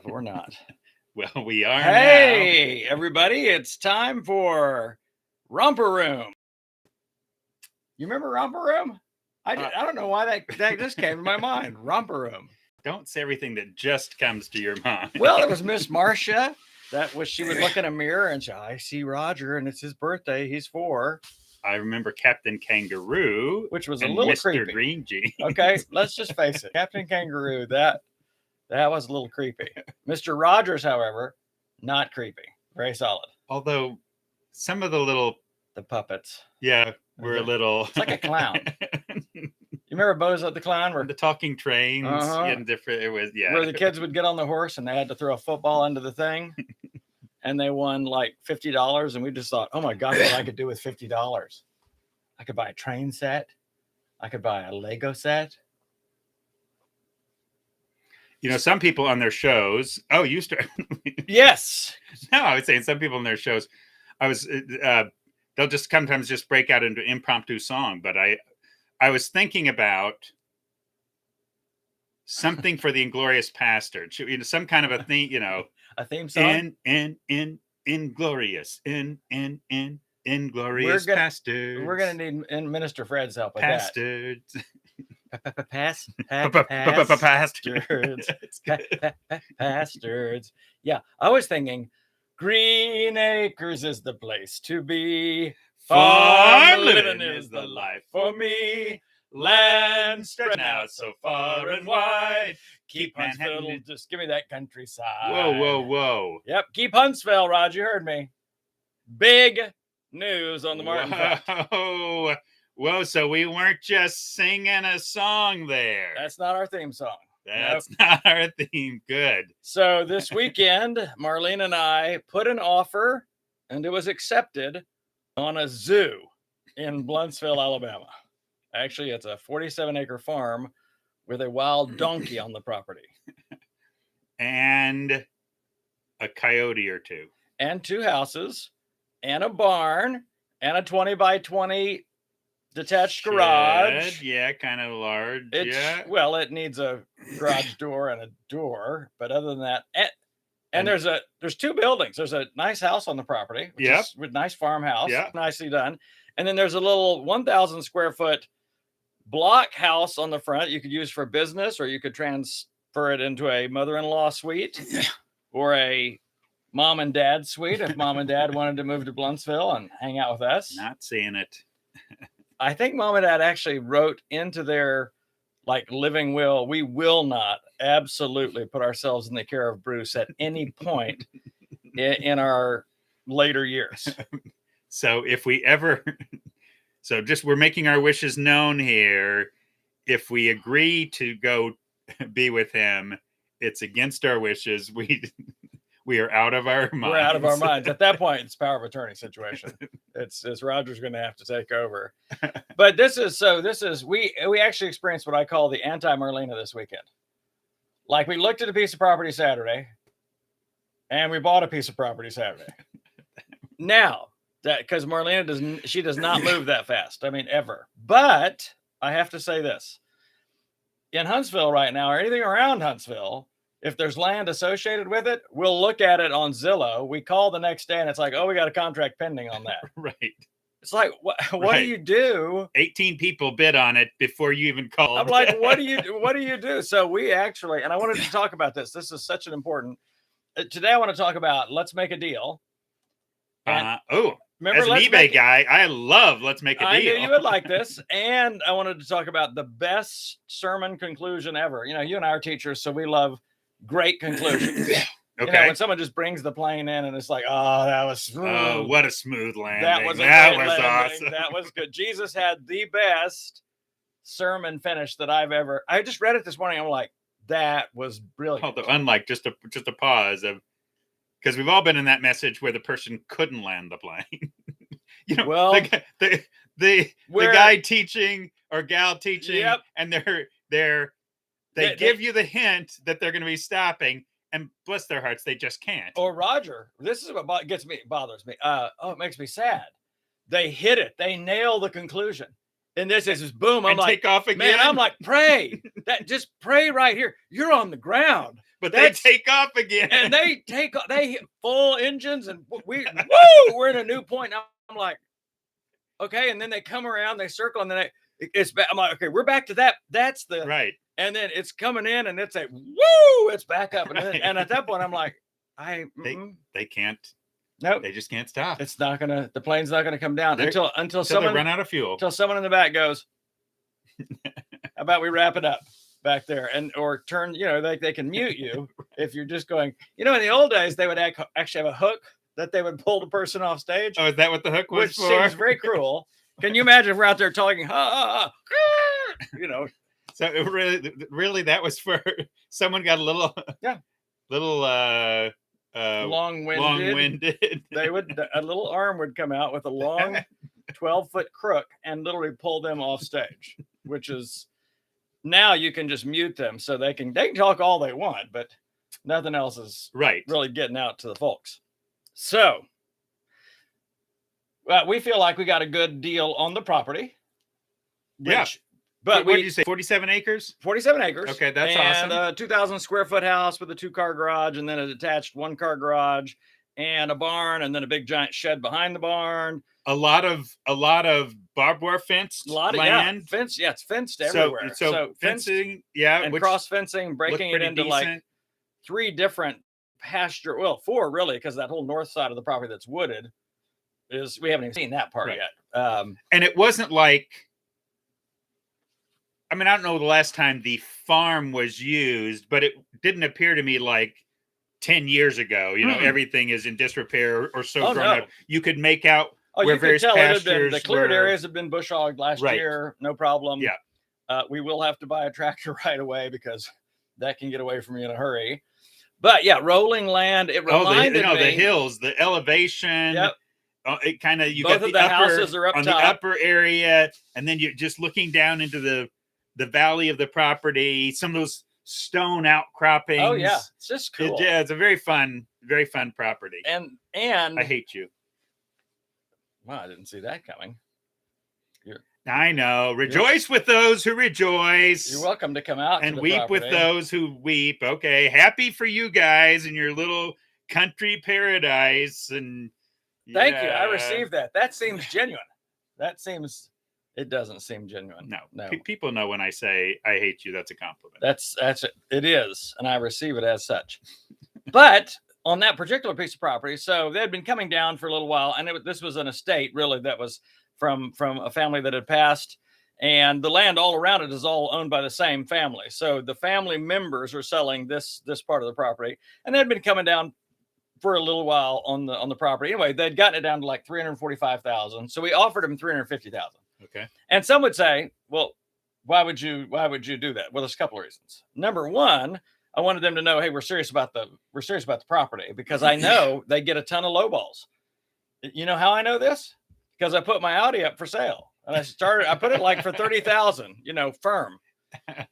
live or not. Well, we are Hey, everybody, it's time for Romper Room. You remember Romper Room? I don't know why that just came to my mind. Romper Room. Don't say everything that just comes to your mind. Well, it was Miss Marcia. She would look in a mirror and say, I see Roger, and it's his birthday. He's 4. I remember Captain Kangaroo, which was a and little Mr. creepy. Green Jeans. Okay, let's just face it. Captain Kangaroo, that was a little creepy. Mr. Rogers, however, not creepy. Very solid. Although some of the puppets. Yeah, were a little. It's like a clown. You remember Bozo the Clown? Where the talking trains and different. It was where the kids would get on the horse and they had to throw a football into the thing, and they won like $50. And we just thought, oh my God, what I could do with $50? I could buy a train set. I could buy a Lego set. You know, some people on their shows. Oh, you start. Yes. No, I was saying some people on their shows. They'll just sometimes just break out into impromptu song, but I was thinking about something for the Inglorious Pastords. You know, some kind of a theme. You know, a theme song. Inglorious. Inglorious Pastords. We're gonna need Minister Fred's help with Pastords. Pastords. Yeah, I was thinking Green Acres is the place to be. Farm living is the life for me. Land stretching out so far and wide. Keep Huntsville, just give me that countryside. Whoa. Yep, keep Huntsville, Roger, you heard me. Big news on the Martin Fact. Whoa, so we weren't just singing a song there. That's not our theme song. That's not our theme. Good. So this weekend, Marlene and I put an offer, and it was accepted on a zoo in Blunsville, Alabama. Actually, it's a 47-acre farm with a wild donkey on the property. And a coyote or two. And 2 houses, and a barn, and a 20 by 20 detached garage. Yeah, kind of large. Well, it needs a garage door and a door, but other than that, and there's 2 buildings. There's a nice house on the property, with nice farmhouse, nicely done, and then there's a little 1,000 square foot block house on the front you could use for business, or you could transfer it into a mother-in-law suite or a mom and dad suite if mom and dad wanted to move to Blunsville and hang out with us. Not seeing it. I think mom and dad actually wrote into their living will, we will not absolutely put ourselves in the care of Bruce at any point in our later years. So if we ever, we're making our wishes known here. If we agree to go be with him, it's against our wishes. We are out of our minds. We're out of our minds. At that point, it's power of attorney situation. It's Roger's going to have to take over. But we actually experienced what I call the anti-Marlena this weekend. Like, we looked at a piece of property Saturday, and we bought a piece of property Saturday. Now, because Marlena does not move that fast. I mean, ever. But I have to say this. In Huntsville right now, or anything around Huntsville, if there's land associated with it, we'll look at it on Zillow. We call the next day and it's like, oh, we got a contract pending on that. Right. It's like, what do you do? 18 people bid on it before you even called. I'm like, what do you do? So we actually, and I wanted to talk about this. This is such an important, today I want to talk about Let's Make a Deal. Remember, as an eBay guy, I love Let's Make a Deal. I knew you would like this. And I wanted to talk about the best sermon conclusion ever. You know, you and I are teachers, so we love great conclusions. Okay. You know, when someone just brings the plane in and it's like, oh, that was smooth. Oh, what a smooth landing. That was awesome. That was good. Jesus had the best sermon finish that I just read it this morning. I'm like, that was brilliant. Although, unlike just a pause of, because we've all been in that message where the person couldn't land the plane. You know, well, the guy teaching or gal teaching, and they give you the hint that they're going to be stopping, and bless their hearts, they just can't. Or Roger, this is what bothers me. It makes me sad. They hit it. They nail the conclusion. And this is boom. I'm and like, take off again. man, I'm like, pray. Just pray right here. You're on the ground. But they take off again. And they hit full engines, and we're in a new point. Now I'm like, okay. And then they come around, they circle, and then it's back. I'm like, okay, we're back to that. That's the right. And then it's coming in, and it's it's back up. And at that point, I'm like, they can't. Nope. They just can't stop. It's not gonna. The plane's not gonna come down until someone they run out of fuel. Until someone in the back goes, "How about we wrap it up back there?" Or turn. They can mute you if you're just going. In the old days, they would actually have a hook that they would pull the person off stage. Oh, is that what the hook was for? Which seems very cruel. Can you imagine if we're out there talking? Ha ha ha. So it really, that was for someone got a little, long-winded. A little arm would come out with a long 12-foot crook and literally pull them off stage, which is now you can just mute them so they can talk all they want, but nothing else is really getting out to the folks. So we feel like we got a good deal on the property. But what did you say? 47 acres? 47 acres. Okay, that's awesome. And a 2,000 square foot house with a 2-car garage, and then a detached 1-car garage, and a barn, and then a big giant shed behind the barn. A lot of barbed wire fenced land. Fence. Yeah, it's fenced everywhere. So fencing, and cross fencing, breaking it into like 3 different pasture. Well, 4 really, because that whole north side of the property that's wooded we haven't even seen that part yet. And it wasn't like. I mean, I don't know the last time the farm was used, but it didn't appear to me like 10 years ago. Everything is in disrepair or so grown up. You could make out where various pastures the cleared areas have been bush hogged last year. No problem. Yeah. We will have to buy a tractor right away because that can get away from you in a hurry. But yeah, rolling land. It reminded me. The hills, the elevation. Yep. It kind of, you both got of the houses are up on top. the upper area, and then you're just looking down into the valley of the property, some of those stone outcroppings. Oh yeah, it's just cool. It's a very fun property. And I hate you. Wow, I didn't see that coming. I know. Rejoice with those who rejoice. You're welcome to come out and weep with those who weep. Okay, happy for you guys in your little country paradise. And thank you. I received that. That seems genuine. It doesn't seem genuine. No. People know when I say I hate you, that's a compliment. That's it is, and I receive it as such. But on that particular piece of property, so they had been coming down for a little while, and this was an estate really that was from a family that had passed, and the land all around it is all owned by the same family. So the family members are selling this part of the property, and they had been coming down for a little while on the property. Anyway, they'd gotten it down to like $345,000. So we offered them $350,000. Okay. And some would say, well, why would you do that? Well, there's a couple of reasons. Number one, I wanted them to know, hey, we're serious about the property, because I know they get a ton of lowballs. You know how I know this? Because I put my Audi up for sale, and I put it like for 30,000, firm.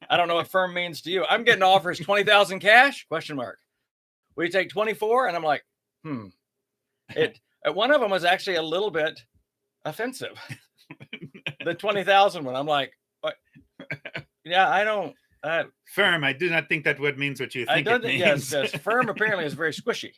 I don't know what firm means to you. I'm getting offers 20,000 cash? Question mark. Will you take 24? And I'm like, One of them was actually a little bit offensive. The 20,000 one. I'm like, what? Yeah, I don't. Firm. I do not think that what means what you think it means. Yes. Firm apparently is very squishy.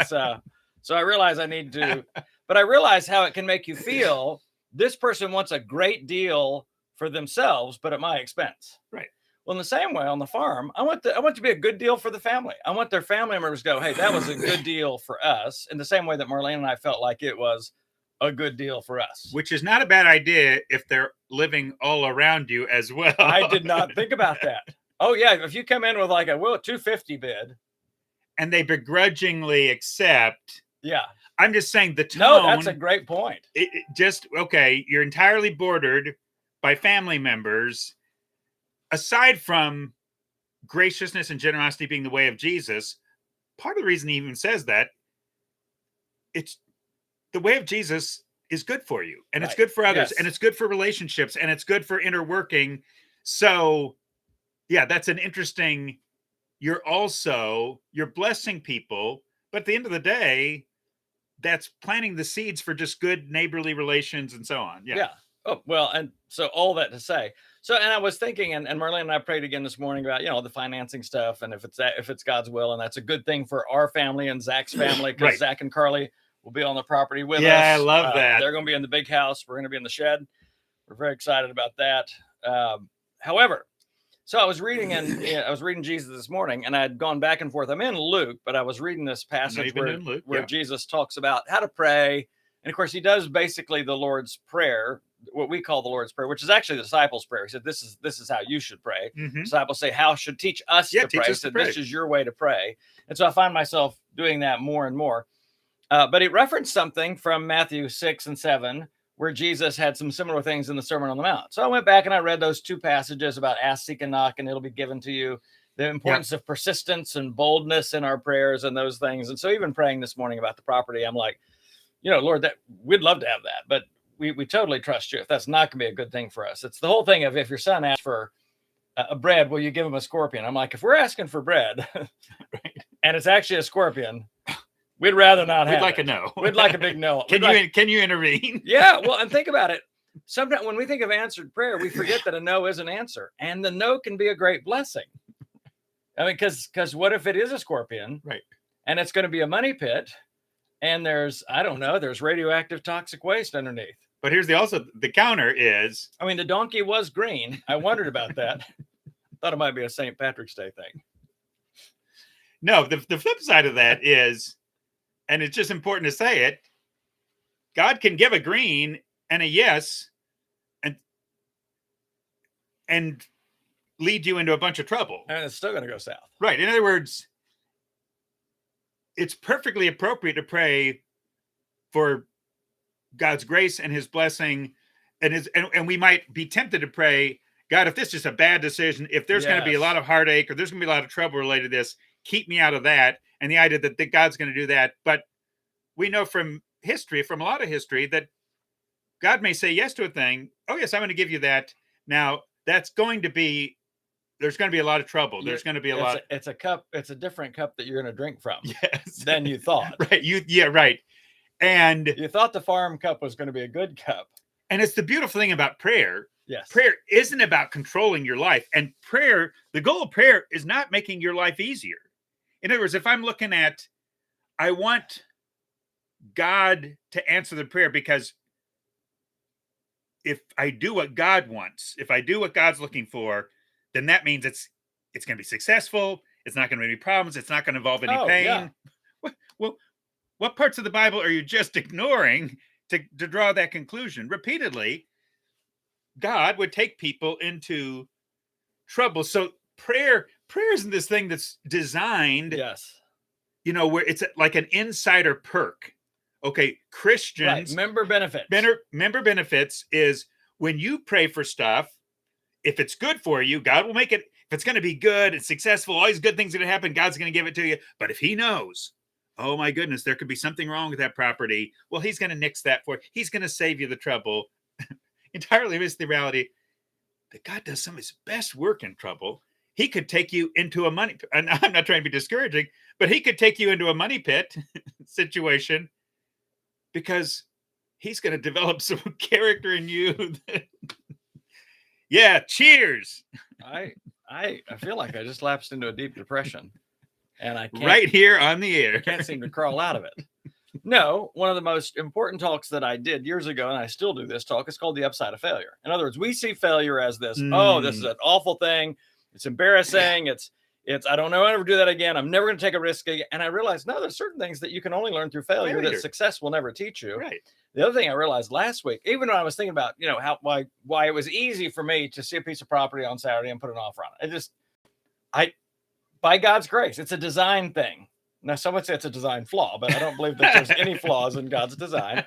So I realize I need to, but I realize how it can make you feel. This person wants a great deal for themselves, but at my expense. Right. Well, in the same way on the farm, I want to be a good deal for the family. I want their family members to go, hey, that was a good deal for us. In the same way that Marlene and I felt like it was a good deal for us. Which is not a bad idea if they're living all around you as well. I did not think about that. Oh yeah, if you come in with like a 250 bid, and they begrudgingly accept. Yeah. I'm just saying the tone. No, that's a great point. You're entirely bordered by family members. Aside from graciousness and generosity being the way of Jesus, part of the reason he even says that, it's the way of Jesus is good for you, and it's good for others, and it's good for relationships, and it's good for inner working. So, yeah, that's an interesting. You're blessing people, but at the end of the day, that's planting the seeds for just good neighborly relations and so on. Yeah. Oh, well, and so all that to say. So, and I was thinking, and Marlene and I prayed again this morning about, the financing stuff, and if it's God's will, and that's a good thing for our family and Zach's family, because Right. Zach and Carly will be on the property with us. Yeah, I love that. They're going to be in the big house. We're going to be in the shed. We're very excited about that. However, so I was reading Jesus this morning, and I had gone back and forth. I'm in Luke, but I was reading this passage where Jesus talks about how to pray. And of course, he does basically the Lord's Prayer, what we call the Lord's Prayer, which is actually the disciples' prayer. He said, this is how you should pray. Mm-hmm. Disciples say, how should teach us to pray. He said, this is your way to pray. And so I find myself doing that more and more. But he referenced something from Matthew 6 and 7, where Jesus had some similar things in the Sermon on the Mount. So I went back and I read those two passages about ask, seek, and knock, and it'll be given to you. The importance of persistence and boldness in our prayers and those things. And so even praying this morning about the property, I'm like, Lord, that we'd love to have that, but we totally trust you. If that's not going to be a good thing for us, it's the whole thing of if your son asks for a bread, will you give him a scorpion? I'm like, if we're asking for bread and it's actually a scorpion, we'd rather not have. We'd like a no. We'd like a big no. Can you intervene? Yeah. Well, and think about it. Sometimes when we think of answered prayer, we forget that a no is an answer, and the no can be a great blessing. I mean, because what if it is a scorpion, right? And it's going to be a money pit, and there's radioactive toxic waste underneath. But here's the counter is, I mean, the donkey was green. I wondered about that. Thought it might be a St. Patrick's Day thing. No, the flip side of that is, and it's just important to say it, God can give a green and a yes and lead you into a bunch of trouble. And it's still going to go south. Right. In other words, it's perfectly appropriate to pray for God's grace and his blessing. And we might be tempted to pray, God, if this is a bad decision, if there's going to be a lot of heartache or there's going to be a lot of trouble related to this, keep me out of that. And the idea that God's going to do that. But we know from a lot of history, that God may say yes to a thing. Oh, yes, I'm going to give you that. Now, there's going to be a lot of trouble. There's going to be a lot. It's a cup. It's a different cup that you're going to drink from. Yes. Than you thought. Right. Right. And you thought the farm cup was going to be a good cup. And it's the beautiful thing about prayer. Yes. Prayer isn't about controlling your life. And the goal of prayer is not making your life easier. In other words, if I'm looking at, I want God to answer the prayer, because if I do what God wants, if I do what God's looking for, then that means it's going to be successful. It's not going to be any problems. It's not going to involve any pain. Yeah. What parts of the Bible are you just ignoring to draw that conclusion? Repeatedly, God would take people into trouble. So prayer isn't this thing that's designed, where it's like an insider perk. Okay, Christians. Right. Member benefits. Member benefits is when you pray for stuff, if it's good for you, God will make it. If it's going to be good, it's successful, all these good things are going to happen, God's going to give it to you. But if he knows, oh my goodness, there could be something wrong with that property, well, he's going to nix that for you. He's going to save you the trouble. Entirely miss the reality that God does some of his best work in trouble. He could take you into a money, and I'm not trying to be discouraging, but he could take you into a money pit situation, because he's going to develop some character in you. Yeah, cheers. I feel like I just lapsed into a deep depression, and I can't, right here on the air. Can't seem to crawl out of it. No, one of the most important talks that I did years ago, and I still do this talk, is called The Upside of Failure. In other words, we see failure as this, this is an awful thing. It's embarrassing. Yeah. It's I don't know, I'll never do that again. I'm never going to take a risk again. And I realized, no, there's certain things that you can only learn through failure that success will never teach you. Right. The other thing I realized last week, even when I was thinking about, why it was easy for me to see a piece of property on Saturday and put an offer on it. By God's grace, it's a design thing. Now, some would say it's a design flaw, but I don't believe that there's any flaws in God's design.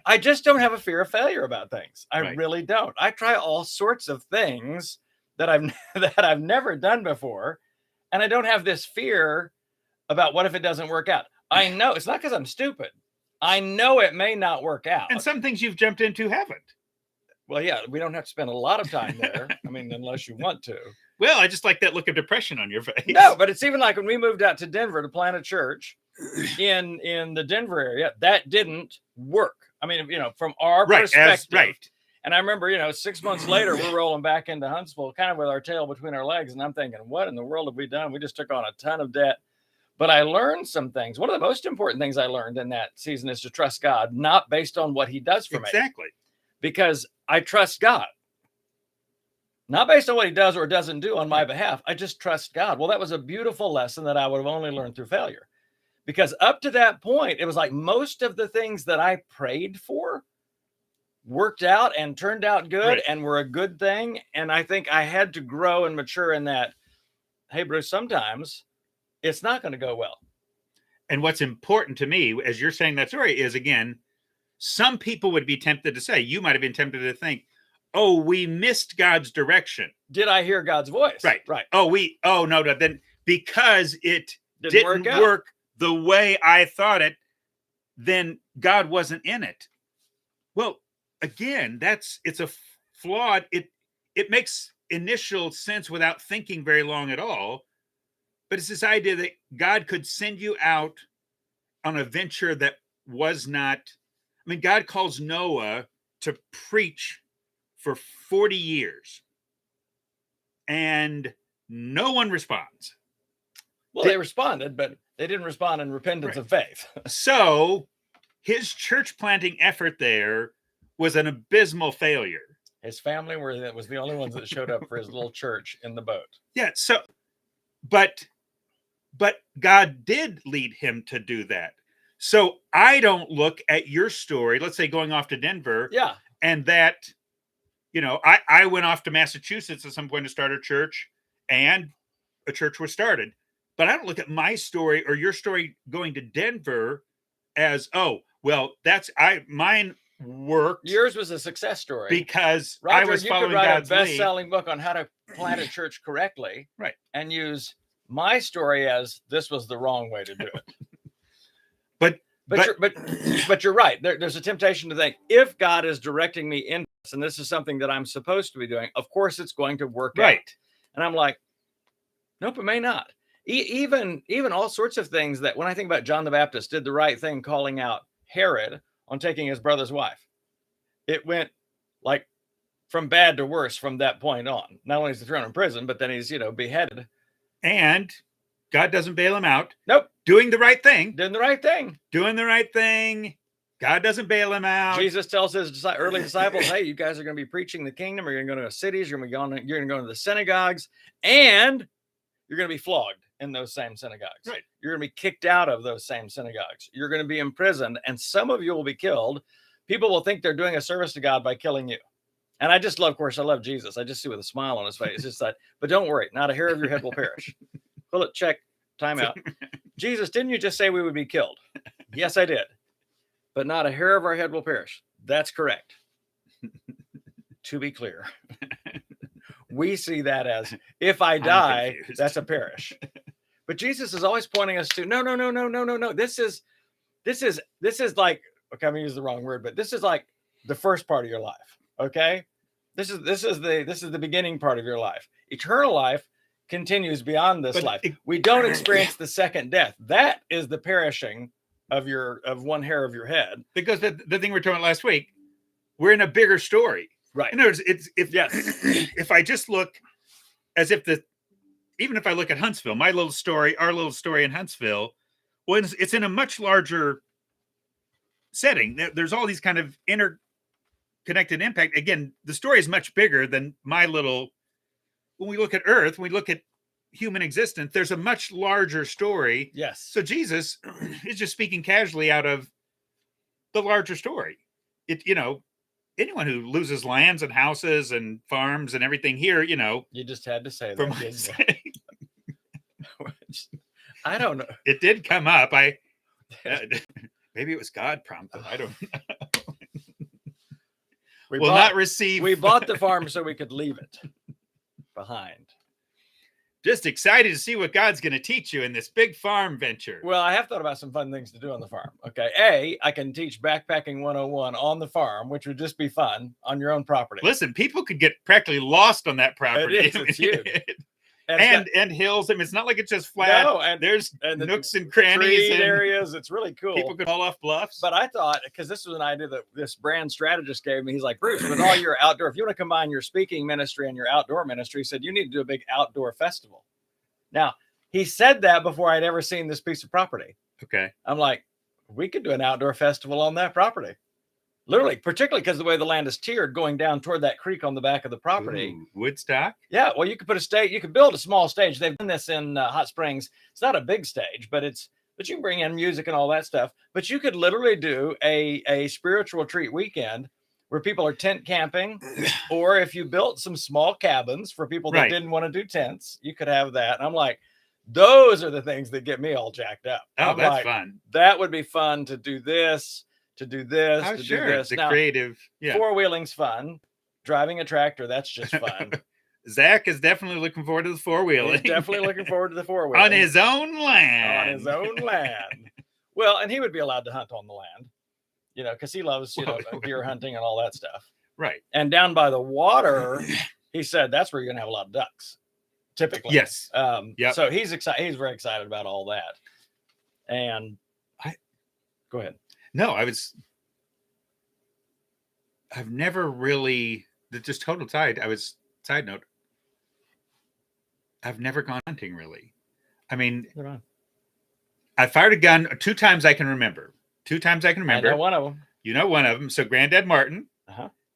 I just don't have a fear of failure about things. I really don't. I try all sorts of things that I've never done before. And I don't have this fear about what if it doesn't work out. I know it's not because I'm stupid. I know it may not work out. And some things you've jumped into haven't. Well, yeah, we don't have to spend a lot of time there. I mean, unless you want to. Well, I just like that look of depression on your face. No, but it's even like when we moved out to Denver to plant a church in the Denver area, that didn't work. I mean, from our perspective. And I remember, 6 months later, we're rolling back into Huntsville, kind of with our tail between our legs. And I'm thinking, what in the world have we done? We just took on a ton of debt. But I learned some things. One of the most important things I learned in that season is to trust God, not based on what he does for me. Exactly. Because I trust God. Not based on what he does or doesn't do on my behalf. I just trust God. Well, that was a beautiful lesson that I would have only learned through failure. Because up to that point, it was like most of the things that I prayed for worked out and turned out good and were a good thing. And I think I had to grow and mature in that, hey, Bruce, sometimes it's not going to go well. And what's important to me, as you're saying that story, is, again, some people would be tempted to say, you might have been tempted to think, oh, we missed God's direction. Did I hear God's voice? Right. Oh, no, then because it didn't work the way I thought it, then God wasn't in it. Well, again, it's a flawed, it makes initial sense without thinking very long at all. But it's this idea that God could send you out on a venture that was not, God calls Noah to preach for 40 years and no one responds. Well, they responded, but they didn't respond in repentance of faith. So his church planting effort there was an abysmal failure. His family was the only ones that showed up for his little church in the boat. Yeah. So, but God did lead him to do that. So I don't look at your story, let's say going off to Denver. Yeah. And that, I went off to Massachusetts at some point to start a church, and a church was started. But I don't look at my story or your story going to Denver as, mine worked. Yours was a success story because Roger, I was following God's lead. You could write a best-selling book on how to plant a church correctly, right? And use my story as this was the wrong way to do it. But you're right. There's a temptation to think, if God is directing me in this, and this is something that I'm supposed to be doing, of course it's going to work out. And I'm like, nope, it may not. Even all sorts of things that, when I think about John the Baptist did the right thing calling out Herod on taking his brother's wife, it went like from bad to worse from that point on. Not only is he thrown in prison, but then he's beheaded. And God doesn't bail him out. Nope. Doing the right thing. Doing the right thing. God doesn't bail him out. Jesus tells his early disciples, hey, you guys are going to be preaching the kingdom. You're going to go to cities. You're going to go into the synagogues. And you're going to be flogged in those same synagogues. Right. You're going to be kicked out of those same synagogues. You're going to be imprisoned. And some of you will be killed. People will think they're doing a service to God by killing you. And I just love, of course, I love Jesus. I just see with a smile on his face. It's just like, but don't worry, not a hair of your head will perish. Bullet check, time out. Jesus, didn't you just say we would be killed? Yes, I did. But not a hair of our head will perish. That's correct. To be clear, we see that as, if I die, that's a perish. But Jesus is always pointing us to, no. This is like, okay, I'm gonna use the wrong word, but this is like the first part of your life. Okay. This is the beginning part of your life. Eternal life continues beyond this life. We don't experience the second death. That is the perishing of one hair of your head. Because the thing we were talking about last week, we're in a bigger story. Right. In other words, if I just look as if even if I look at Huntsville, our little story in Huntsville, it's in a much larger setting. There's all these kind of interconnected impact. Again, the story is much bigger than my little. When we look at Earth, when we look at human existence, there's a much larger story. Yes. So Jesus is just speaking casually out of the larger story. Anyone www loses lands and houses and farms and everything here, you just had to say that. I don't know. It did come up. Maybe it was God prompted. I don't know. We bought the farm so we could leave it behind. Just excited to see what God's going to teach you in this big farm venture. Well, I have thought about some fun things to do on the farm. Okay. I can teach backpacking 101 on the farm, which would just be fun on your own property. Listen, people could get practically lost on that property. It's huge. and hills. I mean, it's not like it's just flat. No, and there's and the nooks and crannies treed and areas. It's really cool. people can fall off bluffs. But I thought, because this was an idea that this brand strategist gave me, he's like, Bruce, with all your outdoor, if you want to combine your speaking ministry and your outdoor ministry, he said, you need to do a big outdoor festival. Now, he said that before I'd ever seen this piece of property. Okay. I'm like, we could do an outdoor festival on that property. Literally, particularly because the way the land is tiered going down toward that creek on the back of the property. Ooh, Woodstock? Yeah, well, you could put a stage, you could build a small stage. They've done this in Hot Springs. It's not a big stage, but you can bring in music and all that stuff. But you could literally do a spiritual treat weekend where people are tent camping, or if you built some small cabins for people that didn't want to do tents, you could have that. And I'm like, those are the things that get me all jacked up. Oh, that's fun. That would be fun to do this. To do this, oh, to sure. do this. The now, creative, four-wheeling's fun. Driving a tractor, that's just fun. Zach is definitely looking forward to the four-wheeling. He's definitely looking forward to the four-wheeling. On his own land. On his own land. Well, and he would be allowed to hunt on the land, because he loves, deer hunting and all that stuff. Right. And down by the water, he said that's where you're going to have a lot of ducks, typically. Yes. So he's excited. He's very excited about all that. And go ahead. No, I've never really, just total side note, I've never gone hunting really. I mean, I fired a gun 2 times I can remember. 2 times I can remember. I know one of them. You know one of them. So Granddad Martin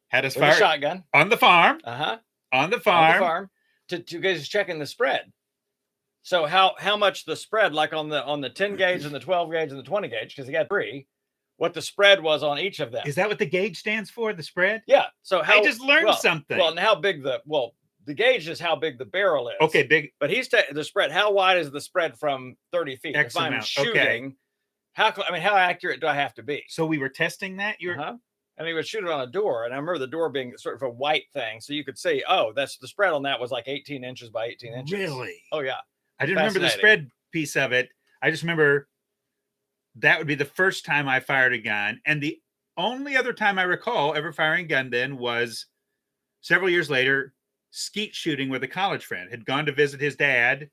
had us fire a shotgun on the farm. On the farm. To guys checking the spread. So how much the spread, like on the 10 gauge and the 12 gauge and the 20 gauge, because he got 3. What the spread was on each of them. Is that what the gauge stands for? The spread? Yeah. So I just learned something. Well, and how big the gauge is how big the barrel is. Okay, big. But he's the spread. How wide is the spread from 30 feet? X if I'm amount. shooting, how accurate do I have to be? So we were testing that. And he would shoot it on a door, and I remember the door being sort of a white thing, so you could see. Oh, that's the spread on that was like 18 inches by 18 inches. Really? Oh yeah. I didn't remember the spread piece of it. I just remember. That would be the first time I fired a gun. And the only other time I recall ever firing a gun then was several years later, skeet shooting with a college friend. Had gone to visit his dad,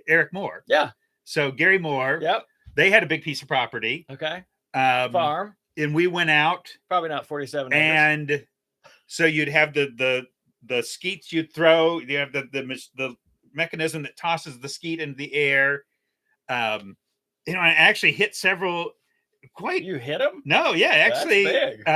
Eric Moore. Yeah. So Gary Moore. Yep. They had a big piece of property. Okay. Farm. And we went out. Probably not 47 acres. And so you'd have the skeets you'd throw. You have the mechanism that tosses the skeet into the air. I actually hit several. You hit them? No, yeah, actually. That's big.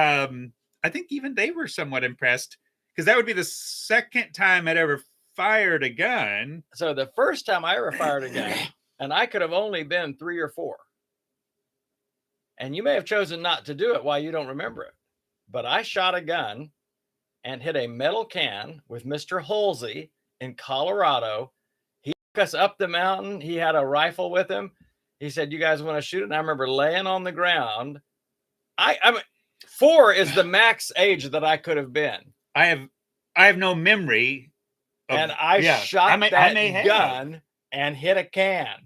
I think even they were somewhat impressed because that would be the second time I'd ever fired a gun. So the first time I ever fired a gun, and I could have only been 3 or 4. And you may have chosen not to do it while you don't remember it. But I shot a gun and hit a metal can with Mr. Halsey in Colorado. He took us up the mountain. He had a rifle with him. He said, you guys want to shoot it? And I remember laying on the ground. I mean, 4 is the max age that I could have been. I have no memory. And I shot that gun and hit a can.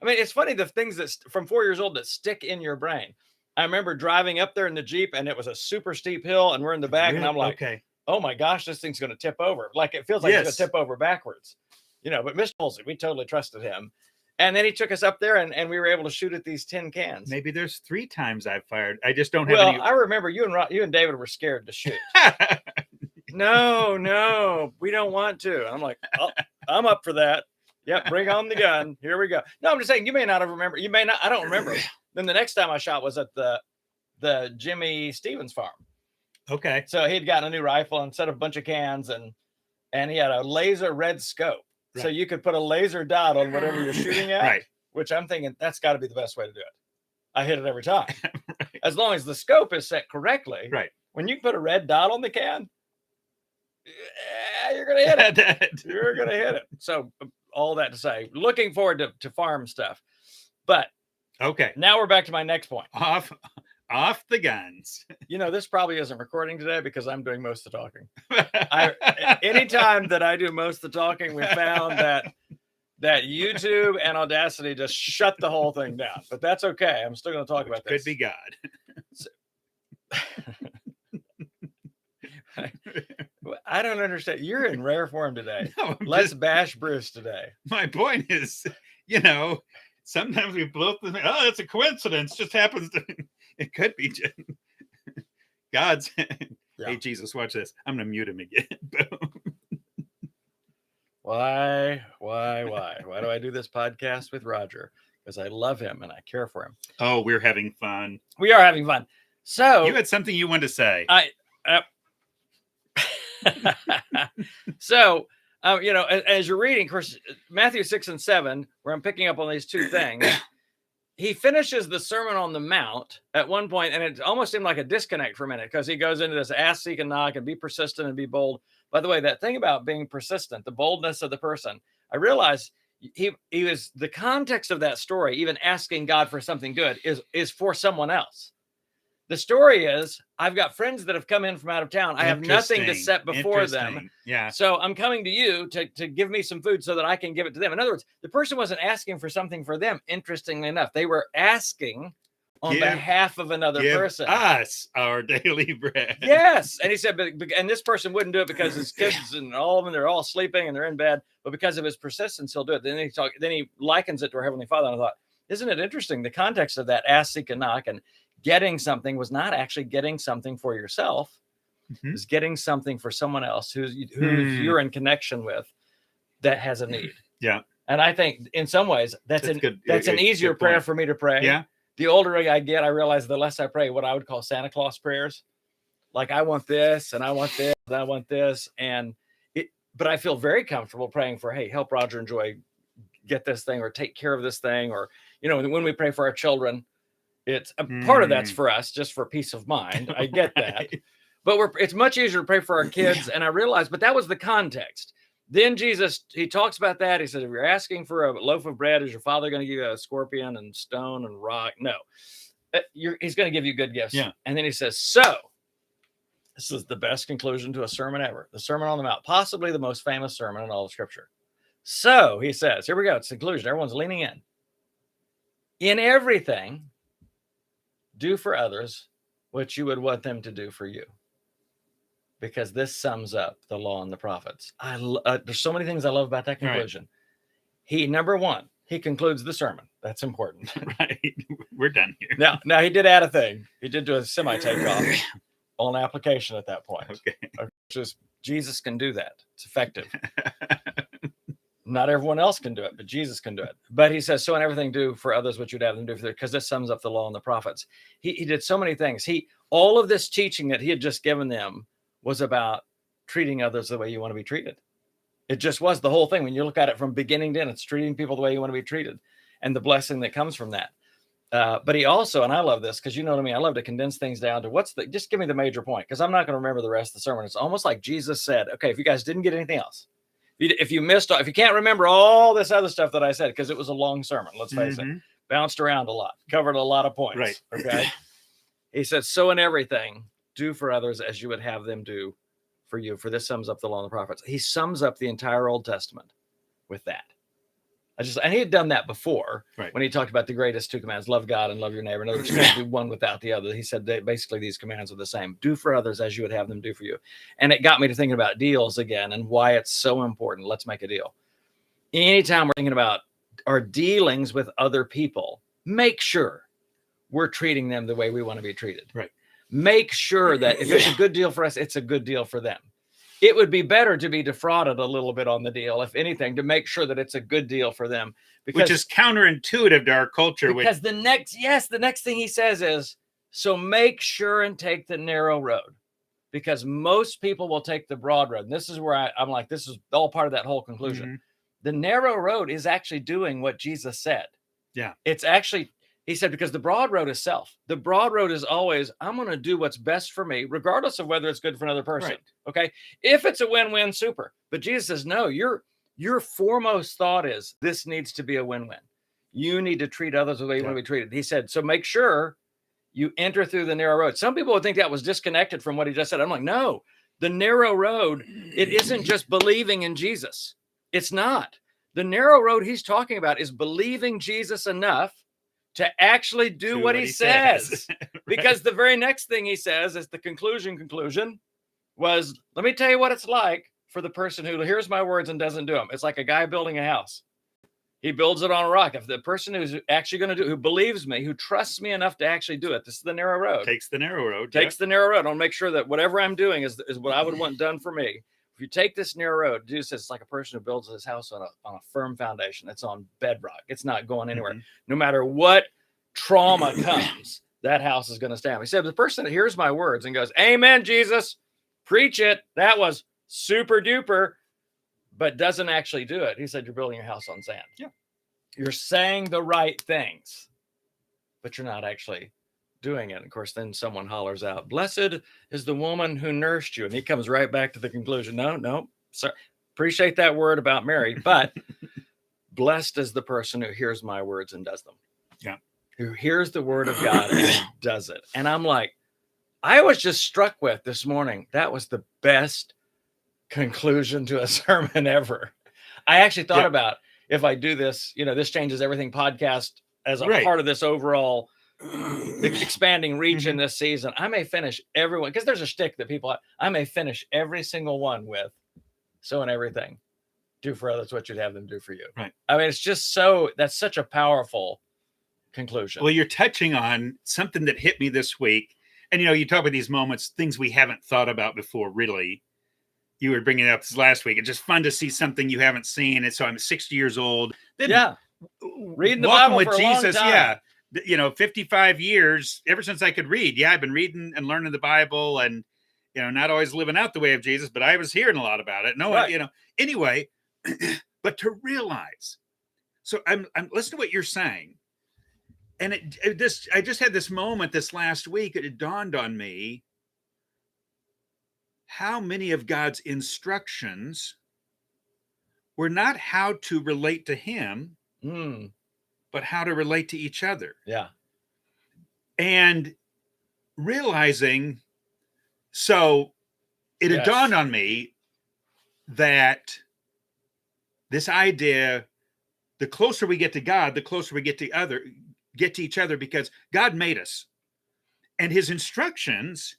I mean, it's funny, the things that from 4 years old that stick in your brain. I remember driving up there in the Jeep, and it was a super steep hill, and we're in the back, and I'm like, oh my gosh, this thing's going to tip over. Like, it feels like it's going to tip over backwards. But Mr. Halsey, we totally trusted him. And then he took us up there, and we were able to shoot at these tin cans. Maybe there's 3 times I've fired. I just don't have any. Well, I remember you and David were scared to shoot. No, we don't want to. And I'm like, oh, I'm up for that. Yep, bring on the gun. Here we go. No, I'm just saying, you may not have remembered. You may not. I don't remember. Then the next time I shot was at the Jimmy Stevens farm. Okay. So he'd gotten a new rifle and set up a bunch of cans, and he had a laser red scope. Right. So you could put a laser dot on whatever you're shooting at, right? Which I'm thinking that's got to be the best way to do it. I hit it every time, right. As long as the scope is set correctly. Right. When you put a red dot on the can, you're gonna hit it. You're gonna hit it. So all that to say, looking forward to farm stuff. But okay, now we're back to my next point. Off the guns. This probably isn't recording today because I'm doing most of the talking. Anytime that I do most of the talking, we found that YouTube and Audacity just shut the whole thing down. But that's okay. I'm still going to talk about this. Could be God. I don't understand. You're in rare form today. No, Let's bash Bruce today. my point is, sometimes we blow up the, oh, it's a coincidence. Just happens to, it could be just God's. Hey, Jesus, watch this. I'm going to mute him again. Why do I do this podcast with Roger? Because I love him and I care for him. Oh, we're having fun. We are having fun. So you had something you wanted to say. So, as you're reading, of course, Matthew 6 and 7, where I'm picking up on these two things, he finishes the Sermon on the Mount at one point, and it almost seemed like a disconnect for a minute because he goes into this ask, seek, and knock, and be persistent and be bold. By the way, that thing about being persistent, the boldness of the person, I realized he was, the context of that story, even asking God for something good, is for someone else. The story is, I've got friends that have come in from out of town. I have nothing to set before them. Yeah. So I'm coming to you to give me some food so that I can give it to them. In other words, the person wasn't asking for something for them. Interestingly enough, they were asking on behalf of another person. Us our daily bread. Yes. And he said, and this person wouldn't do it because his kids and all of them, they're all sleeping and they're in bed, but because of his persistence, he'll do it. Then he likens it to our Heavenly Father. And I thought, isn't it interesting? The context of that ask, seek, and knock, and getting something was not actually getting something for yourself. It was getting something for someone else who you're in connection with that has a need. Yeah. And I think in some ways that's an easier prayer for me to pray. Yeah. The older I get, I realize the less I pray what I would call Santa Claus prayers. Like, I want this and I want this and I want this. But I feel very comfortable praying for, hey, help Roger and Joy get this thing or take care of this thing. Or, when we pray for our children, it's a part of that's for us, just for peace of mind. I get that. But it's much easier to pray for our kids. And I realized, but that was the context. Then Jesus, he talks about that. He said, if you're asking for a loaf of bread, is your father going to give you a scorpion and stone and rock? No, he's going to give you good gifts. Yeah. And then he says, so this is the best conclusion to a sermon ever. The Sermon on the Mount, possibly the most famous sermon in all of Scripture. So he says, here we go. It's the conclusion. Everyone's leaning in. In everything, do for others what you would want them to do for you. Because this sums up the law and the prophets. There's so many things I love about that conclusion. Right. Number one, he concludes the sermon. That's important. Right. We're done here. Now he did add a thing. He did do a semi-takeoff on application at that point. Okay. Just Jesus can do that. It's effective. Not everyone else can do it, but Jesus can do it. But he says, so in everything do for others what you'd have them do for them, because this sums up the law and the prophets. He did so many things. All of this teaching that he had just given them was about treating others the way you want to be treated. It just was the whole thing. When you look at it from beginning to end, it's treating people the way you want to be treated and the blessing that comes from that. But he also, and I love this because you know what I mean, I love to condense things down to just give me the major point, because I'm not going to remember the rest of the sermon. It's almost like Jesus said, okay, if you guys didn't get anything else, if you can't remember all this other stuff that I said, because it was a long sermon, let's face it, bounced around a lot, covered a lot of points. Right. Okay. He said, so in everything, do for others as you would have them do for you. For this sums up the law and the prophets. He sums up the entire Old Testament with that. And he had done that before, right, when he talked about the greatest two commands, love God and love your neighbor. In other words, you can't do one without the other. He said that basically these commands are the same. Do for others as you would have them do for you. And it got me to thinking about deals again and why it's so important. Let's make a deal. Anytime we're thinking about our dealings with other people, make sure we're treating them the way we want to be treated. Right. Make sure that if it's a good deal for us, it's a good deal for them. It would be better to be defrauded a little bit on the deal, if anything, to make sure that it's a good deal for them. Which is counterintuitive to our culture. Because the next thing he says is, so make sure and take the narrow road, because most people will take the broad road. And this is where I'm like, this is all part of that whole conclusion. Mm-hmm. The narrow road is actually doing what Jesus said. Yeah. It's actually, he said, because the broad road is self. The broad road is always, I'm going to do what's best for me, regardless of whether it's good for another person. Right. Okay. If it's a win-win, super. But Jesus says, no, your foremost thought is this needs to be a win-win. You need to treat others the way you want to be treated. He said, so make sure you enter through the narrow road. Some people would think that was disconnected from what he just said. I'm like, no, the narrow road, it isn't just believing in Jesus. It's not. The narrow road he's talking about is believing Jesus enough to actually do what he says. Right. Because the very next thing he says is the conclusion, was, let me tell you what it's like for the person who hears my words and doesn't do them. It's like a guy building a house. He builds it on a rock. If the person who's actually going to do it, who believes me, who trusts me enough to actually do it, this is the narrow road. Takes the narrow road. Takes the narrow road. I'll make sure that whatever I'm doing is what I would want done for me. If you take this narrow road, Jesus says it's like a person who builds his house on a firm foundation. It's on bedrock. It's not going anywhere. No matter what trauma comes, that house is going to stand. He said, the person that hears my words and goes, amen, Jesus, preach it. That was super duper, but doesn't actually do it. He said, you're building your house on sand. Yeah. You're saying the right things, but you're not actually doing it. And of course, then someone hollers out, blessed is the woman who nursed you. And he comes right back to the conclusion. No. So appreciate that word about Mary, but blessed is the person who hears my words and does them. Yeah. Who hears the word of God and does it. And I'm like, I was just struck with this morning. That was the best conclusion to a sermon ever. I actually thought about, if I do this, this Changes Everything podcast as a part of this overall expanding reach in this season, I may finish everyone, because there's a shtick that people, I may finish every single one with, so in everything, do for others what you'd have them do for you. Right. I mean, it's just that's such a powerful conclusion. Well, you're touching on something that hit me this week. And, you talk about these moments, things we haven't thought about before, really. You were bringing it up this last week. It's just fun to see something you haven't seen. And so I'm 60 years old. Then reading the Bible with for Jesus. a long time. 55 years, ever since I could read. Yeah, I've been reading and learning the Bible and, not always living out the way of Jesus, but I was hearing a lot about it. Anyway, but to realize, so I'm listening to what you're saying. And I just had this moment this last week. It dawned on me how many of God's instructions were not how to relate to him, but how to relate to each other. Yeah. And realizing, so it had dawned on me that this idea, the closer we get to God, the closer we get to each other, because God made us. And his instructions,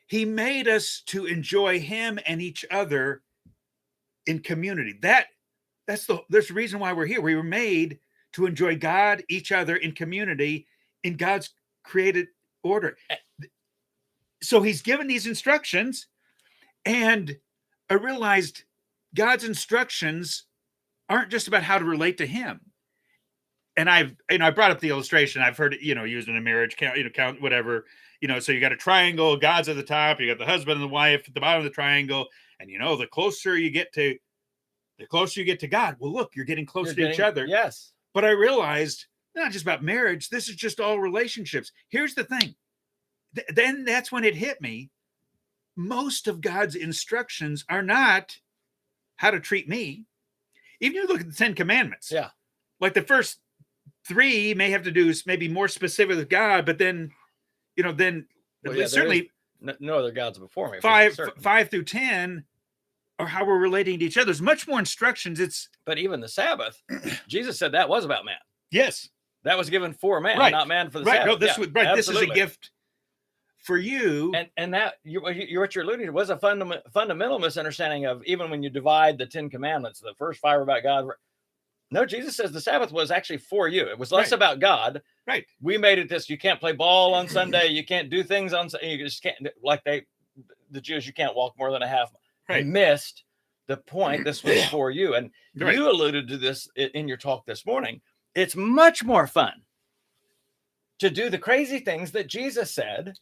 he made us to enjoy him and each other in community. There's the reason why we're here. We were made to enjoy God, each other in community in God's created order. So he's given these instructions, and I realized God's instructions aren't just about how to relate to him. And I brought up the illustration. I've heard it, used in a marriage count, whatever, so you got a triangle, God's at the top, you got the husband and the wife at the bottom of the triangle. And, the closer you get to God, well, look, you're getting closer to each other. Yes. But I realized not just about marriage. This is just all relationships. Here's the thing. Then that's when it hit me. Most of God's instructions are not how to treat me. Even if you look at the 10 Commandments. Yeah. Like the first 3 may have to do maybe more specific with God, but then, certainly no other gods before me. 5 through 10 are how we're relating to each other. There's much more instructions. But even the Sabbath, Jesus said that was about man. Yes. That was given for man, not man for the Sabbath. Sabbath. No, this is a gift for you. And that what you're alluding to was a fundamental misunderstanding of, even when you divide the 10 Commandments, the first 5 are about God. No, Jesus says the Sabbath was actually for you. It was less about God. Right. We made it this. You can't play ball on Sunday. You can't do things on Sunday. You just can't, like the Jews, you can't walk more than a half. Right. Missed the point. This was for you. And you alluded to this in your talk this morning. It's much more fun to do the crazy things that Jesus said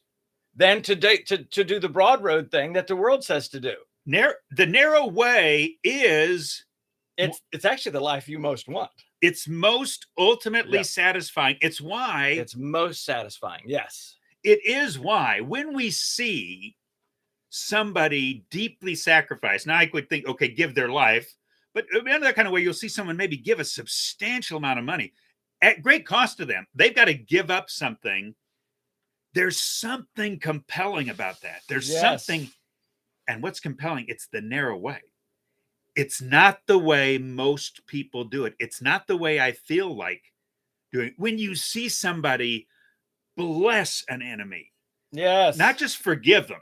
than to do the broad road thing that the world says to do. The narrow way is... It's actually the life you most want. It's most ultimately satisfying. It's why it's most satisfying. Yes. It is why when we see somebody deeply sacrifice, now I would think, okay, give their life, but in that kind of way, you'll see someone maybe give a substantial amount of money at great cost to them. They've got to give up something. There's something compelling about that. There's something. And what's compelling? It's the narrow way. It's not the way most people do it. It's not the way I feel like doing it. When you see somebody bless an enemy, not just forgive them,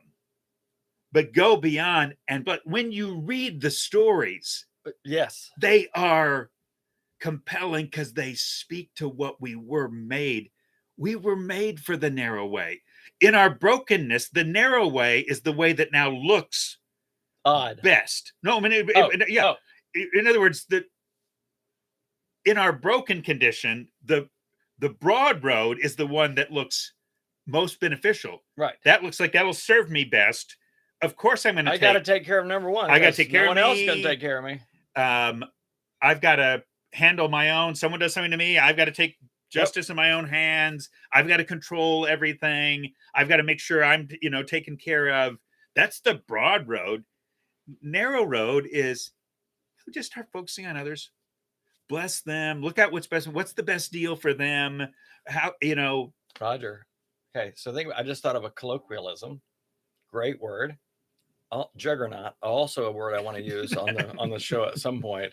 but go beyond. But when you read the stories, Yes. they are compelling because they speak to what we were made. We were made for the narrow way. In our brokenness, the narrow way is the way that now looks Odd. best. No, I mean, Oh. In other words, in our broken condition, the broad road is the one that looks most beneficial. Right. That looks like that'll serve me best. Of course, I'm going to. I got to take care of number one. I got to take care no of one me. else is going to take care of me. I've got to handle my own. Someone does something to me, I've got to take justice in my own hands. I've got to control everything. I've got to make sure I'm, taken care of. That's the broad road. Narrow road is just start focusing on others. Bless them. Look at what's best. What's the best deal for them? How, Roger. Okay. So I just thought of a colloquialism. Great word. Juggernaut. Also a word I want to use on the show at some point.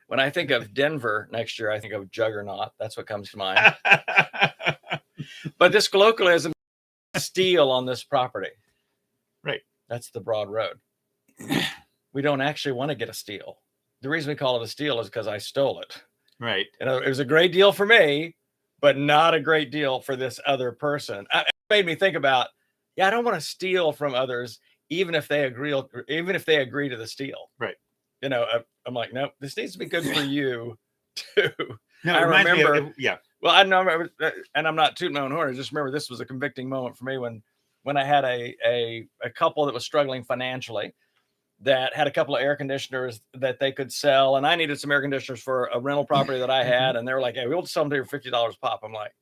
When I think of Denver next year, I think of juggernaut. That's what comes to mind. But this colloquialism, steal on this property. Right. That's the broad road. We don't actually want to get a steal. The reason we call it a steal is because I stole it. Right. And it was a great deal for me, but not a great deal for this other person. It made me think about, I don't want to steal from others, even if they agree to the steal. Right. I'm like, no, this needs to be good for you too. No, I remember. Well, I know, and I'm not tooting my own horn. I just remember this was a convicting moment for me when I had a couple that was struggling financially, that had a couple of air conditioners that they could sell, and I needed some air conditioners for a rental property that I had, and they were like, "Hey, we'll sell them for $50 pop." I'm like,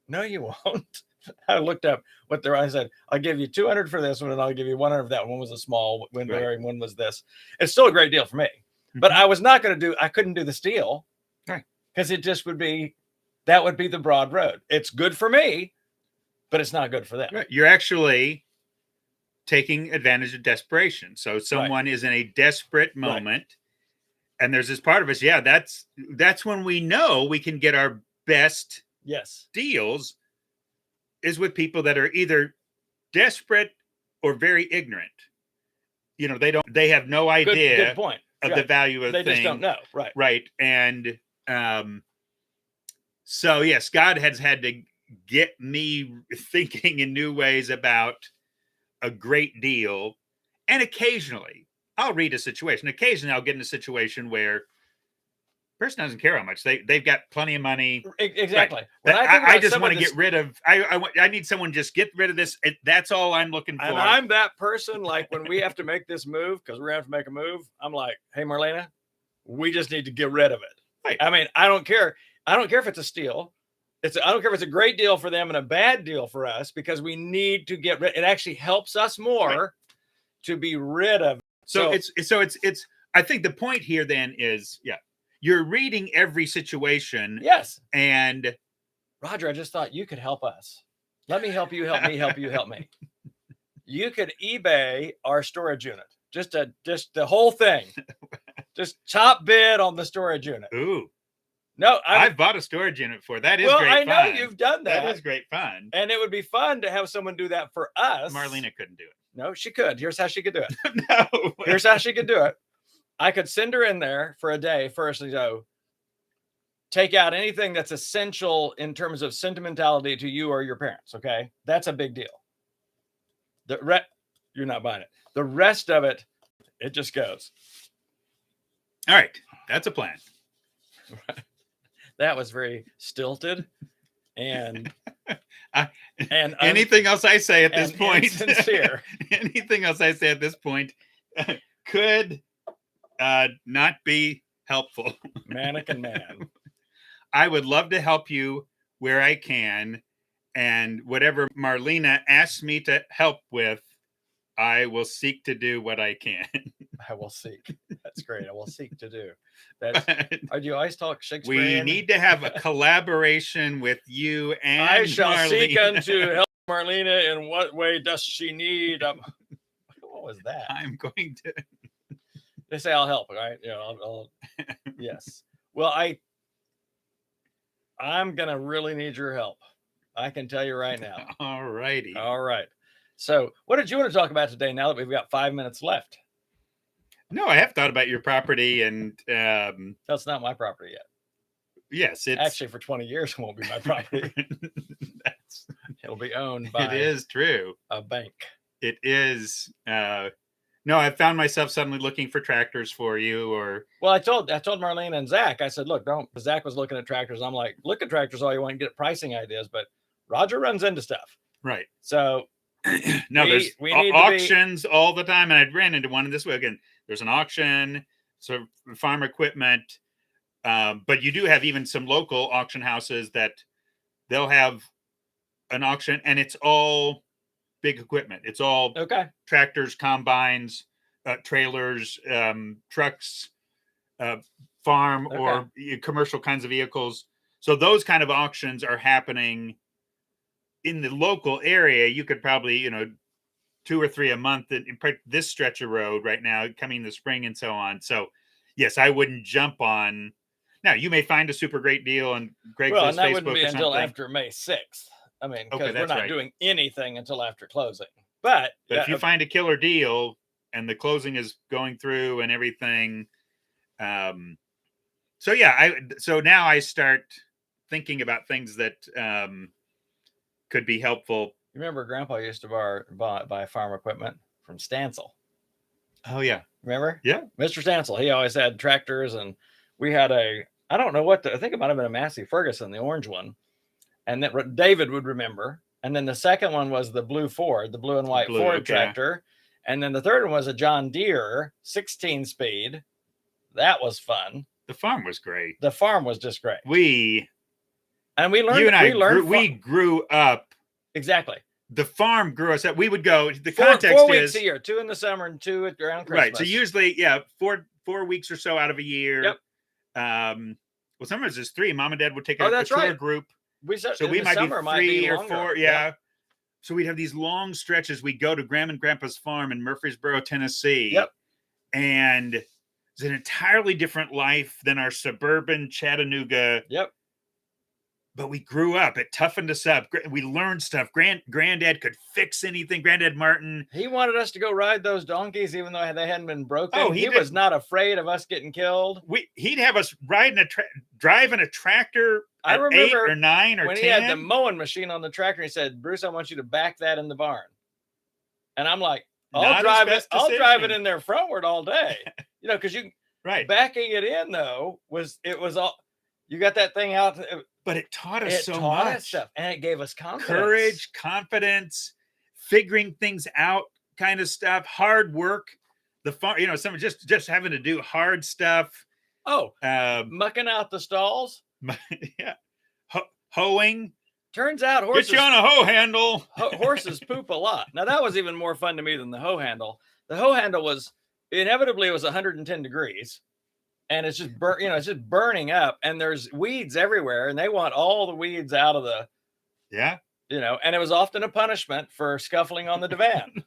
"No, you won't." I looked up what I said, "I'll give you $200 for this one, and I'll give you $100 for that one." One was a small window area, and one was this. It's still a great deal for me, but I was not going to I couldn't do the steal, right? Because it just would be the broad road. It's good for me, but it's not good for them. Right. You're actually taking advantage of desperation. So someone is in a desperate moment, and there's this part of us. Yeah, that's when we know we can get our best deals is with people that are either desperate or ignorant. They have no idea good point. of the value of the thing. They just don't know. Right. Right. And so yes, God has had to get me thinking in new ways about a great deal. And occasionally I'll read a situation. Occasionally I'll get in a situation where the person doesn't care how much they've got plenty of money. Exactly. Right. I just want to get rid of, I need someone just get rid of this. That's all I'm looking for. And I'm that person, like when we have to make this move, because we're going to have to make a move. I'm like, hey, Marlena, we just need to get rid of it. Right. I mean, I don't care. I don't care if it's a steal. I don't care if it's a great deal for them and a bad deal for us, because we need to get rid. It actually helps us more to be rid of. So it's. I think the point here then is, you're reading every situation. Yes. And Roger, I just thought you could help us. Let me help you. Help me. Help you. Help me. You could eBay our storage unit. Just the whole thing. Just top bid on the storage unit. Ooh. No, I've bought a storage unit for that. Is great fun. I know you've done that. That is great fun. And it would be fun to have someone do that for us. Marlena couldn't do it. No, she could. Here's how she could do it. No. Here's how she could do it. I could send her in there for a day first and go, take out anything that's essential in terms of sentimentality to you or your parents. Okay. That's a big deal. You're not buying it. The rest of it, it just goes. All right. That's a plan. That was very stilted and anything else I say at this point, sincere. Anything else I say at this point could not be helpful. Mannequin man. I would love to help you where I can, and whatever Marlena asks me to help with, I will seek to do what I can. I will seek. That's great. I will seek to do. Do you always talk Shakespeare? We need to have a collaboration with you and I shall Marlena. seek unto help Marlena. In what way does she need? What was that? I'm going to. They say I'll help. Right? I'll yes. Well, I'm gonna really need your help. I can tell you right now. All righty. All right. So, what did you want to talk about today? Now that we've got 5 minutes left, No, I have thought about your property, and that's not my property yet. yes, it's Actually, for 20 years, it won't be my property. It'll be owned by it is true. a bank. It is. No, I found myself suddenly looking for tractors for you, or Well, I told Marlene and Zach. I said, look, don't. Zach was looking at tractors. I'm like, look at tractors all you want and get pricing ideas, but Roger runs into stuff. right. So No, there's we need auctions all the time, and I ran into one this weekend. There's an auction, so farm equipment, but you do have even some local auction houses that they'll have an auction, and it's all big equipment. It's all okay. tractors, combines, trailers, trucks, farm or commercial kinds of vehicles. So those kind of auctions are happening in the local area. You could probably, 2 or 3 a month in this stretch of road right now, coming the spring and so on. So yes, I wouldn't jump on. Now you may find a super great deal on Craigslist, Well, and that Facebook, wouldn't be or until something. after May 6th. I mean, because Okay, we're that's not right. doing anything until after closing. But if you find a killer deal and the closing is going through and everything, so yeah, so now I start thinking about things that could be helpful. You remember Grandpa used to buy farm equipment from Stansel. Oh yeah, remember? Yeah, Mr. Stansel. He always had tractors, and we had I don't know I think it might have been a Massey Ferguson, the orange one, and that David would remember. And then the second one was the blue Ford, the blue and white Ford tractor. And then the third one was a John Deere 16-speed. That was fun. The farm was great. The farm was just great. We learned. We grew up. Exactly. The farm grew us up. We would go. The four context weeks is a year, 2 in the summer and 2 around Christmas. Right. So usually, 4 weeks or so out of a year. Yep. Well, sometimes it's 3. Mom and Dad would take a tour group. So we might be 3 or 4. Yeah. So we'd have these long stretches. We'd go to Grandma and Grandpa's farm in Murfreesboro, Tennessee. Yep. And it's an entirely different life than our suburban Chattanooga. Yep. But we grew up. It toughened us up. We learned stuff. Granddad could fix anything. Granddad Martin. He wanted us to go ride those donkeys, even though they hadn't been broken. Oh, he was not afraid of us getting killed. He'd have us driving a tractor. I remember 8 or 9 or when 10. He had the mowing machine on the tractor. He said, "Bruce, I want you to back that in the barn." And I'm like, "I'll drive it. I'll drive it in there frontward all day." Because backing it in though was all. You got that thing out. But it taught us so much stuff, and it gave us confidence, courage, confidence, figuring things out, kind of stuff, hard work. The farm, some just having to do hard stuff. Oh, mucking out the stalls. Yeah, hoeing. Turns out horses get you on a hoe handle. Horses poop a lot. Now that was even more fun to me than the hoe handle. The hoe handle was inevitably 110 degrees. And it's just it's just burning up, and there's weeds everywhere, and they want all the weeds out of the. Yeah. And it was often a punishment for scuffling on the divan.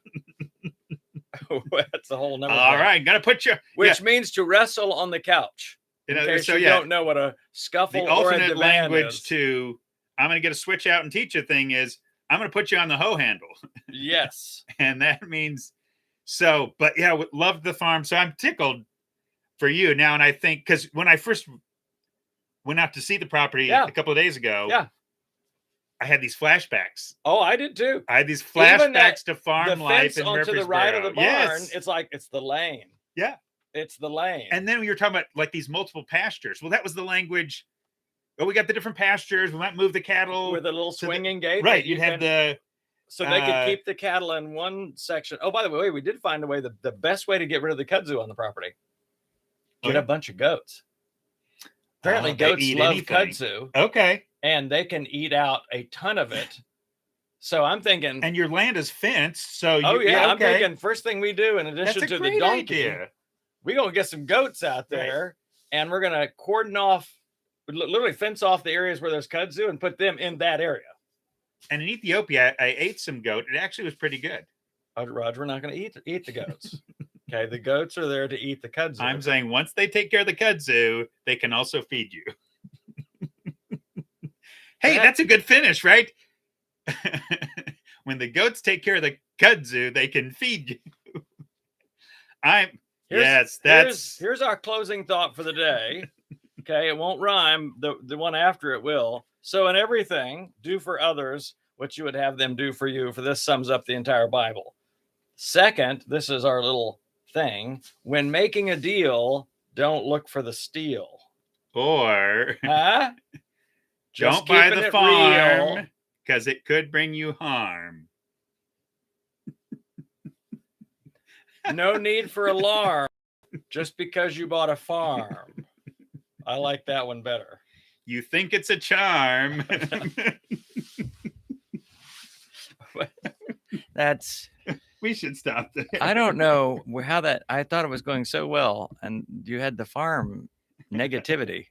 That's a whole number. All right, gotta put you. Which means to wrestle on the couch. So you don't know what a scuffle or a divan language is. To I'm gonna get a switch out and teach you thing is I'm gonna put you on the hoe handle. Yes. And that means so. But yeah, loved the farm. So I'm tickled for you now, and I think because when I first went out to see the property a couple of days ago, I had these flashbacks. Oh, I did too. I had these flashbacks to farm life in onto the right of the barn. Yes. It's like it's the lane. Yeah, it's the lane. And then we were talking about like these multiple pastures. Well, that was the language. Oh, we got the different pastures. We might move the cattle with a little swinging gate. Right, you'd have so they could keep the cattle in one section. Oh, by the way, we did find a way. The best way to get rid of the kudzu on the property. Get a bunch of goats. Apparently, goats love kudzu. Okay. And they can eat out a ton of it. So I'm thinking. And your land is fenced. So I'm thinking first thing we do, in addition to the donkey, we're going to get some goats out there, and we're going to cordon off, literally fence off the areas where there's kudzu and put them in that area. And in Ethiopia, I ate some goat. It actually was pretty good. Roger, we're not going to eat the goats. Okay, the goats are there to eat the kudzu. I'm saying once they take care of the kudzu, they can also feed you. Hey, that's a good finish, right? When the goats take care of the kudzu, they can feed you. Here's our closing thought for the day. Okay, it won't rhyme. The one after it will. So in everything, do for others what you would have them do for you. For this sums up the entire Bible. Second, this is our little thing. When making a deal, don't look for the steal. Or Huh? don't buy the farm because it could bring you harm. No need for alarm just because you bought a farm. I like that one better. You think it's a charm. We should stop there. I don't know how that, I thought it was going so well, and you had the farm negativity.